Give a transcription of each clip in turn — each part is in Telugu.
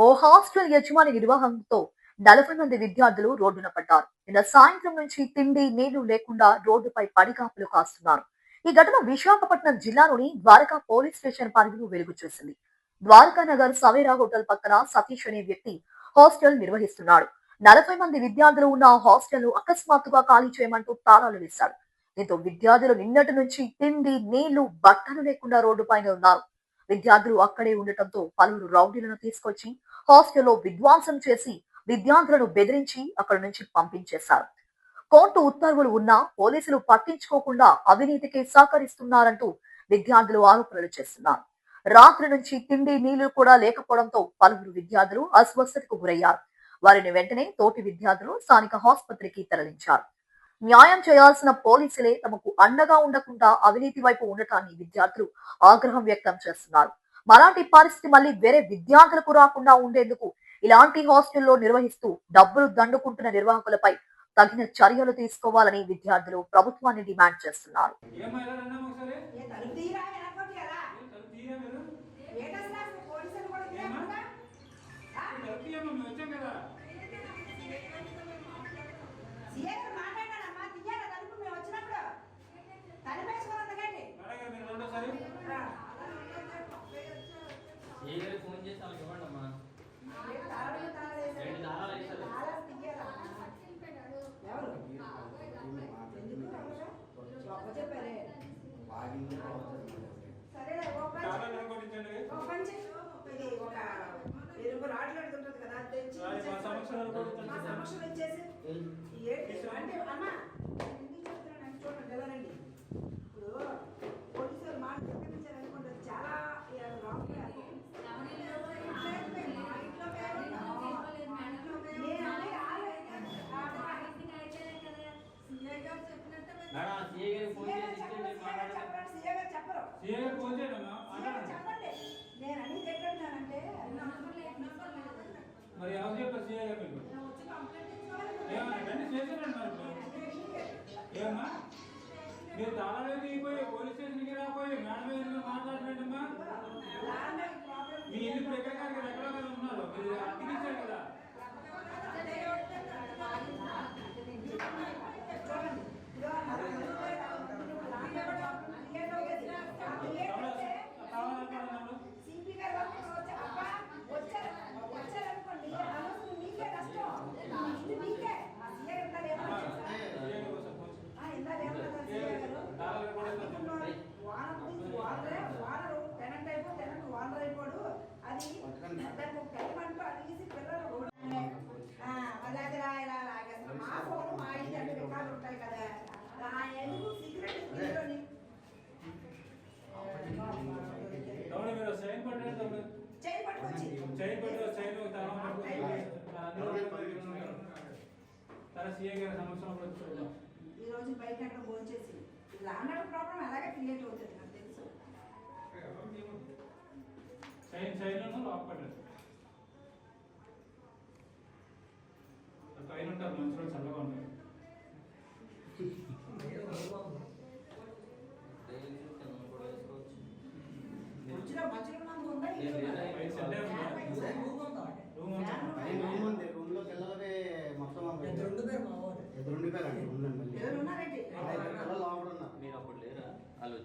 ఓ హాస్టల్ యజమాని నిర్వహణతో 40 మంది విద్యార్థులు రోడ్డున పడ్డారు. నిన్న సాయంత్రం నుంచి తిండి నీళ్లు లేకుండా రోడ్డుపై పడిగాపులు కాస్తున్నారు. ఈ ఘటన విశాఖపట్నం జిల్లాలోని ద్వారకా పోలీస్ స్టేషన్ పరిధిలో వెలుగు చూసింది. ద్వారకా నగర్ సవేరా హోటల్ పక్కన సతీష్ అనే వ్యక్తి హాస్టల్ నిర్వహిస్తున్నాడు. 40 మంది విద్యార్థులు ఉన్న ఆ హాస్టల్ అకస్మాత్తుగా ఖాళీ చేయమంటూ తాళాలు వేశాడు. దీంతో విద్యార్థులు నిన్నటి నుంచి తిండి నీళ్లు బట్టలు లేకుండా రోడ్డుపైనే ఉన్నారు. విద్యార్థులు అక్కడే ఉండటంతో పలువురు రౌడీలను తీసుకొచ్చి హాస్టల్లో విధ్వంసం చేసి విద్యార్థులను బెదిరించి అక్కడి నుంచి పంపించేశారు. కోర్టు ఉత్తర్వులు ఉన్నా పోలీసులు పట్టించుకోకుండా అవినీతికి సహకరిస్తున్నారంటూ విద్యార్థులు ఆరోపణలు చేస్తున్నారు. రాత్రి నుంచి తిండి నీళ్లు కూడా లేకపోవడంతో పలువురు విద్యార్థులు అస్వస్థతకు గురయ్యారు. వారిని వెంటనే తోటి విద్యార్థులు స్థానిక ఆసుపత్రికి తరలించారు. న్యాయం చేయాల్సిన పోలీసులే తమకు అండగా ఉండకుండా అవినీతి వైపు ఉండటాన్ని విద్యార్థులు ఆగ్రహం వ్యక్తం చేస్తున్నారు. మరాఠీ పరిస్థితి మళ్ళీ వేరే విద్యార్థులకు రాకుండా ఉండేందుకు ఇలాంటి హాస్టల్లో నిర్వహిస్తూ డబ్బులు దండుకుంటున్న నిర్వాహకులపై తగిన చర్యలు తీసుకోవాలని విద్యార్థులు ప్రభుత్వాన్ని డిమాండ్ చేస్తున్నారు. ఫోన్ చేసి వాళ్ళకి ఇవ్వండి అమ్మా. మరి ఎవరు చెప్పారు సీఏ గారు మీకు? ఏమన్నా చేశారండి మరి ఏమన్నా మీరు తాళాలు దిగిపోయి పోలీస్ స్టేషన్కి రాపోయి మేడం ఎదురుగా మాట్లాడలేదమ్మా. మీ ఇల్లు ఇప్పుడు ఎక్కడికి ఎక్కడో కదా ఉన్నారు, మీరు అతికించారు కదా. ఈ రోజు బయట అక్కడ భోంచేసి లాండ్ ప్రాబ్లం అలాగే క్రియేట్ అవుతుంది నాకు తెలుసు. పైన ఉంటారు మంచిలో చల్లగా ఉంటారు.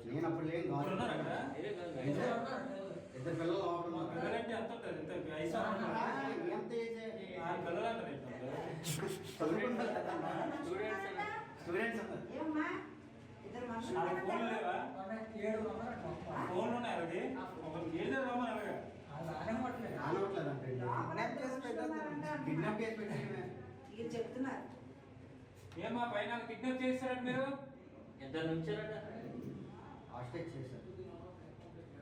నేను అప్పుడు లేను. ఇద్దరు పిల్లలు చెప్తున్నారు. ఏమా పైన కిడ్నాప్ చేస్తారండి మీరు? ఇద్దరు నుంచి హాస్టల్ చేశారు.